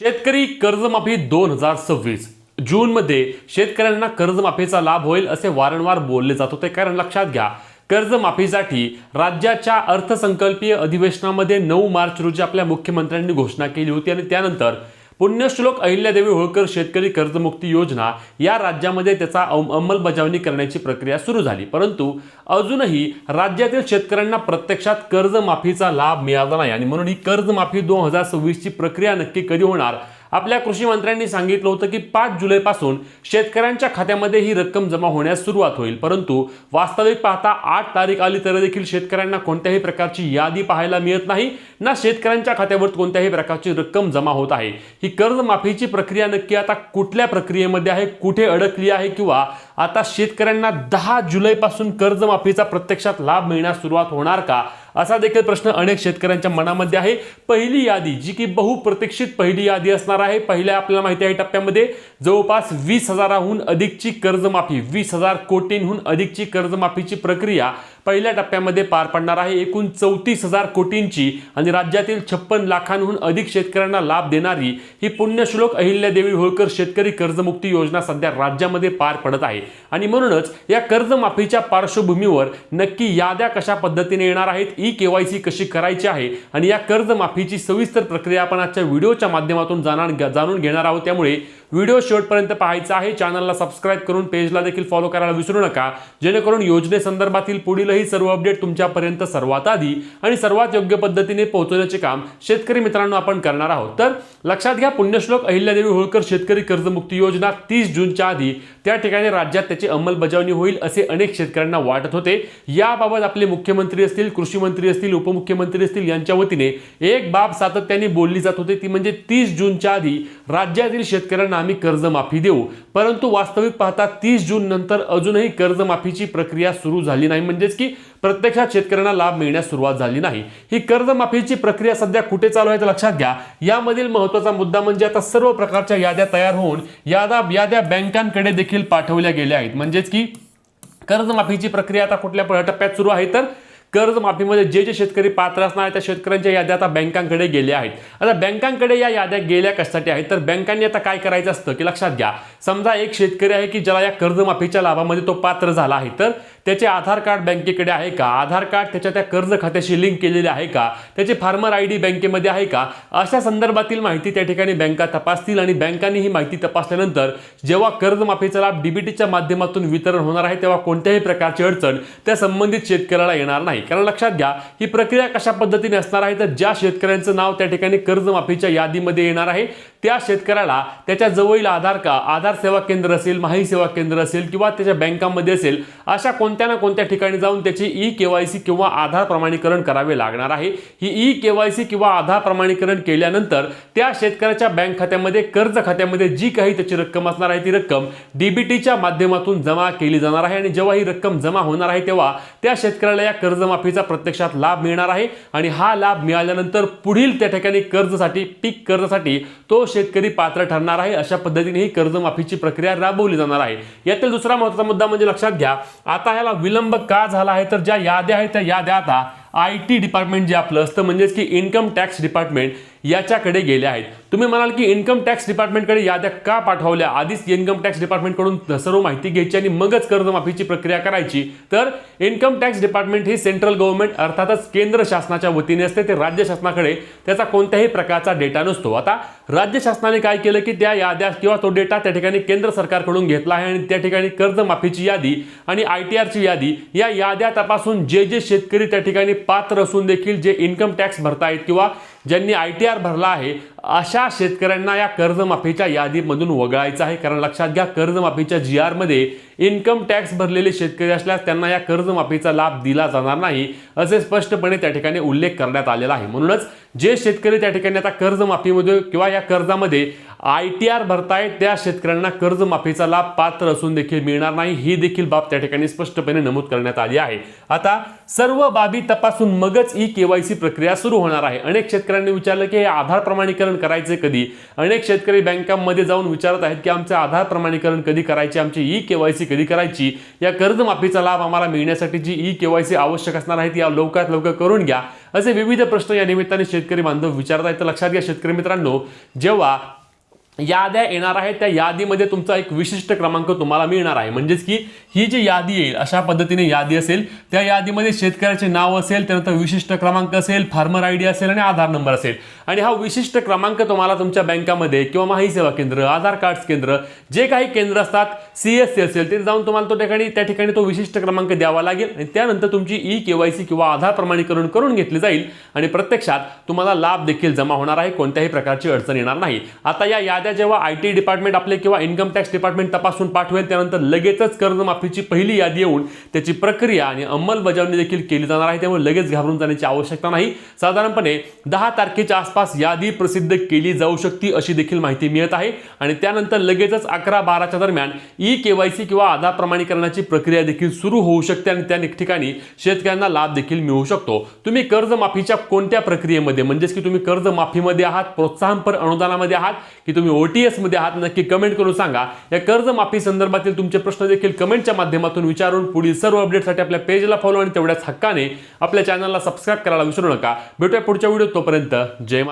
शेतकरी कर्जमाफी 2026 जूनमध्ये शेतकऱ्यांना कर्जमाफीचा लाभ होईल असे वारंवार बोलले जात होते। कारण लक्षात घ्या, कर्जमाफीसाठी राज्याच्या अर्थसंकल्पीय अधिवेशनामध्ये 9 मार्च रोजी आपल्या मुख्यमंत्र्यांनी घोषणा केली होती आणि त्यानंतर पुण्यश्लोक अहिल्यादेवी होळकर शेतकरी कर्जमुक्ती योजना या राज्यामध्ये त्याचा अंमलबजावणी करण्याची प्रक्रिया सुरू झाली। परंतु अजूनही राज्यातील शेतकऱ्यांना प्रत्यक्षात कर्जमाफीचा लाभ मिळाला नाही आणि म्हणून ही कर्जमाफी 2026 ची प्रक्रिया नक्की कधी होणार? आपल्या कृषी मंत्र्यांनी सांगितलं होतं की 5 जुलैपासून शेतकऱ्यांच्या खात्यामध्ये ही रक्कम जमा होण्यास सुरुवात होईल। परंतु वास्तविक पाहता 8 तारीख आली तरी देखील शेतकऱ्यांना कोणत्याही प्रकारची यादी पाहायला मिळत नाही, ना शेतकऱ्यांच्या खात्यावर कोणत्याही प्रकारची रक्कम जमा होत आहे। ही कर्जमाफीची प्रक्रिया नक्की आता कुठल्या प्रक्रियेमध्ये आहे, कुठे अडकली आहे, किंवा आता शेतकऱ्यांना 10 जुलैपासून कर्जमाफीचा प्रत्यक्षात लाभ मिळण्यास सुरुवात होणार का, असा देखील प्रश्न अनेक शेतकऱ्यांच्या मनामध्ये आहे। पहिली यादी जी की बहुप्रतीक्षित पहिली यादी असणार आहे, पहिल्या आपल्याला माहिती आहे टप्प्यामध्ये जवळपास 20,000हून अधिकची कर्जमाफी, 20,000 कोटींहून अधिकची कर्जमाफीची प्रक्रिया पहिल्या टप्प्यामध्ये पार पडणार आहे। एकूण 34,000 कोटींची आणि राज्यातील 56 लाखांहून अधिक शेतकऱ्यांना लाभ देणारी ही पुण्यश्लोक अहिल्यादेवी होळकर शेतकरी कर्जमुक्ती योजना सध्या राज्यामध्ये पार पडत आहे। आणि म्हणूनच या कर्जमाफीच्या पार्श्वभूमीवर नक्की याद्या कशा पद्धतीने येणार आहेत, ई-केवायसी कशी करायची आहे आणि या कर्जमाफीची सविस्तर प्रक्रिया आपण आजच्या व्हिडिओच्या माध्यमातून जाणून घेणार आहोत। त्यामुळे व्हिडिओ शेवटपर्यंत पाहायचा आहे। चॅनलला सबस्क्राइब करून पेजला देखील फॉलो करायला विसरू नका, जेणेकरून योजनेसंदर्भातील पुढीलही सर्व अपडेट तुमच्यापर्यंत सर्वात आधी आणि सर्वात योग्य पद्धतीने पोहोचवण्याचे काम शेतकरी मित्रांनो आपण करणार आहोत। तर लक्षात घ्या, पुण्यश्लोक अहिल्यादेवी होळकर शेतकरी कर्जमुक्ती योजना 30 जूनच्या आधी त्या ठिकाणी राज्यात त्याची अंमलबजावणी होईल असे अनेक शेतकऱ्यांना वाटत होते। याबाबत आपले मुख्यमंत्री असतील, कृषी मंत्री असतील, उपमुख्यमंत्री असतील यांच्या वतीने एक बाब सातत्याने बोलली जात होती, ती म्हणजे 30 जूनच्या आधी राज्यातील शेतकऱ्यांना आम्ही कर्जमाफी देऊ। परंतु वास्तविक पाहता 30 जून नंतर अजूनही कर्जमाफीची प्रक्रिया सुरू झाली नाही, म्हणजेच की प्रत्यक्षात शेतकऱ्यांना लाभ मिळण्यास सुरुवात झाली नाही। ही कर्जमाफीची प्रक्रिया सध्या कुठे चालू आहे तर लक्षात घ्या, यामधील महत्त्वाचा मुद्दा म्हणजे आता सर्व प्रकारच्या याद्या तयार होऊन याद्या बँकांकडे देखील पाठवल्या गेल्या आहेत। म्हणजेच की कर्जमाफीची प्रक्रिया आता कुठल्या टप्प्यात सुरू आहे तर कर्जमाफीमध्ये जे शेतकरी पात्र असणार आहेत त्या शेतकऱ्यांच्या याद्या आता बँकांकडे गेल्या आहेत। आता बँकांकडे या याद्या गेल्या कशासाठी आहेत तर बँकांनी आता काय करायचं असतं की लक्षात घ्या, समजा एक शेतकरी आहे की ज्याला या कर्जमाफीच्या लाभामध्ये तो पात्र झाला आहे, तर त्याचे आधार कार्ड बँकेकडे आहे का, आधार कार्ड त्याच्या त्या कर्ज खात्याशी लिंक केलेले आहे का, त्याचे फार्मर आयडी बँकेमध्ये आहे का, अशा संदर्भातील माहिती त्या ठिकाणी बँका तपासतील आणि बँकांनी ही माहिती तपासल्यानंतर जेव्हा कर्जमाफीचा लाभ डीबीटीच्या माध्यमातून वितरण होणार आहे तेव्हा कोणत्याही प्रकारची अडचण त्या संबंधित शेतकऱ्याला येणार नाही। कारण लक्षात घ्या, ही प्रक्रिया कशा पद्धतीने असणार आहे तर ज्या शेतकऱ्यांचं नाव त्या ठिकाणी कर्जमाफीच्या यादीमध्ये येणार आहे त्या शेतकऱ्याला त्याच्या जवळील आधार सेवा केंद्र असेल, माही सेवा केंद्र असेल किंवा त्याच्या बँकांमध्ये असेल, अशा कोणत्या ना कोणत्या ठिकाणी जाऊन त्याची ई-केवायसी किंवा आधार प्रमाणीकरण करावे लागणार आहे। ही ई-केवायसी किंवा आधार प्रमाणीकरण केल्यानंतर त्या शेतकऱ्याच्या बँक खात्यामध्ये, कर्ज खात्यामध्ये जी काही त्याची रक्कम असणार आहे ती रक्कम डीबीटीच्या माध्यमातून जमा केली जाणार आहे आणि जेव्हा ही रक्कम जमा होणार आहे तेव्हा त्या शेतकऱ्याला या कर्जमाफीचा प्रत्यक्षात लाभ मिळणार आहे आणि हा लाभ मिळाल्यानंतर पुढील त्या ठिकाणी कर्जासाठी, पीक कर्जासाठी तो शेतकरी पात्र ठरणार आहे। अशा पद्धतीने ही कर्जमाफीची प्रक्रिया राबवली जाणार आहे। यातील दुसरा महत्त्वाचा मुद्दा म्हणजे लक्षात घ्या, आता याला विलंब का झाला आहे तर ज्या याद्या आहेत त्या याद्या आता IT डिपार्टमेंट जे आपलं असतं म्हणजेच की इन्कम टॅक्स डिपार्टमेंट याच्याकडे गेल्या आहेत। तुम्ही म्हणाल की इन्कम टॅक्स डिपार्टमेंटकडे याद्या का पाठवल्या, आधीच इन्कम टॅक्स डिपार्टमेंटकडून सर्व माहिती घ्यायची आणि मगच कर्जमाफीची प्रक्रिया करायची। तर इन्कम टॅक्स डिपार्टमेंट ही सेंट्रल गव्हर्नमेंट अर्थातच केंद्र शासनाच्या वतीने असते, ते राज्य शासनाकडे त्याचा कोणत्याही प्रकारचा डेटा नसतो। आता राज्य शासनाने काय केलं की त्या याद्या किंवा तो डेटा त्या ठिकाणी केंद्र सरकारकडून घेतला आहे आणि त्या ठिकाणी कर्जमाफीची यादी आणि ITRची यादी या याद्या तपासून जे शेतकरी त्या ठिकाणी पात्र असून देखील जे इन्कम टॅक्स भरतायत किंवा ज्यांनी ITR भरला आहे अशा शेतकऱ्यांना या कर्जमाफीच्या यादीमधून वगळायचं आहे। कारण लक्षात घ्या, कर्जमाफीच्या GR मध्ये इन्कम टॅक्स भरलेले शेतकरी असल्यास त्यांना या कर्जमाफीचा लाभ दिला जाणार नाही असे स्पष्टपणे त्या ठिकाणी उल्लेख करण्यात आलेला आहे। म्हणूनच जे शेतकरी त्या ठिकाणी आता कर्जमाफीमध्ये किंवा या कर्जामध्ये ITR भरतायत त्या शेतकऱ्यांना कर्जमाफीचा लाभ पात्र असून देखील मिळणार नाही, ही देखील बाब त्या ठिकाणी स्पष्टपणे नमूद करण्यात आली आहे। आता सर्व बाबी तपासून मगच KYC प्रक्रिया सुरू होणार आहे। अनेक शेतकऱ्यांनी विचारलं की हे आधार प्रमाणीकरण करायचे कधी। अनेक शेतकरी बँकांमध्ये जाऊन विचारत आहेत की आमचे आधार प्रमाणीकरण कधी करायचे, आमची KYC कधी करायची, या कर्जमाफीचा लाभ आम्हाला मिळण्यासाठी जी KYC आवश्यक असणार आहे ती लवकरात लवकर करून घ्या, असे विविध प्रश्न या निमित्ताने शेतकरी बांधव विचारत आहेत। तर लक्षात घ्या शेतकरी मित्रांनो, जेव्हा याद्या येणार आहेत त्या यादीमध्ये तुमचा एक विशिष्ट क्रमांक तुम्हाला मिळणार आहे। म्हणजेच की ही जी यादी येईल अशा पद्धतीने यादी असेल, त्या यादीमध्ये शेतकऱ्याचे नाव असेल, त्यानंतर विशिष्ट क्रमांक असेल, फार्मर ID असेल आणि आधार नंबर असेल। आणि हा विशिष्ट क्रमांक तुम्हाला तुमच्या बँकामध्ये किंवा माहिती सेवा केंद्र, आधार कार्ड केंद्र, जे काही केंद्र असतात, CSC असेल, तिथे जाऊन तुम्हाला त्या ठिकाणी तो विशिष्ट क्रमांक द्यावा लागेल आणि त्यानंतर तुमची KYC किंवा आधार प्रमाणीकरण करून घेतले जाईल आणि प्रत्यक्षात तुम्हाला लाभ देखील जमा होणार आहे, कोणत्याही प्रकारची अडचण येणार नाही। आता या याद्या जेव्हा IT डिपार्टमेंट आपले किंवा इन्कम टॅक्स डिपार्टमेंट तपासून पाठवेल, त्यानंतर लगेचच कर्जमाफीची पहिली यादी येऊन त्याची प्रक्रिया आणि अंमलबजावणी देखील केली जाणार आहे। त्यामुळे लगेच घाबरून जाण्याची आवश्यकता नाही। साधारणपणे 10 तारखेच्या आसपास यादी प्रसिद्ध केली जाऊ शकते अशी देखील माहिती मिळत आहे आणि त्यानंतर लगेचच 11-12च्या दरम्यान KYC किंवा आधार प्रमाणीकरणाची प्रक्रिया देखील सुरू होऊ शकते आणि त्या ठिकाणी शेतकऱ्यांना लाभ देखील मिळू शकतो। तुम्ही कर्जमाफीच्या कोणत्या प्रक्रियेमध्ये, म्हणजेच की तुम्ही कर्जमाफीमध्ये आहात, प्रोत्साहनपर अनुदानामध्ये आहात की तुम्ही OTS मध्ये आहात, नक्की कमेंट करून सांगा। या कर्जमाफी संदर्भातील तुमचे प्रश्न देखील कमेंटच्या माध्यमातून विचारून पुढील सर्व अपडेटसाठी आपल्या पेजला फॉलो आणि तेवढ्याच हक्काने आपल्या चॅनलला सबस्क्राइब करायला विसरू नका। भेटूया पुढच्या व्हिडिओत, तोपर्यंत जय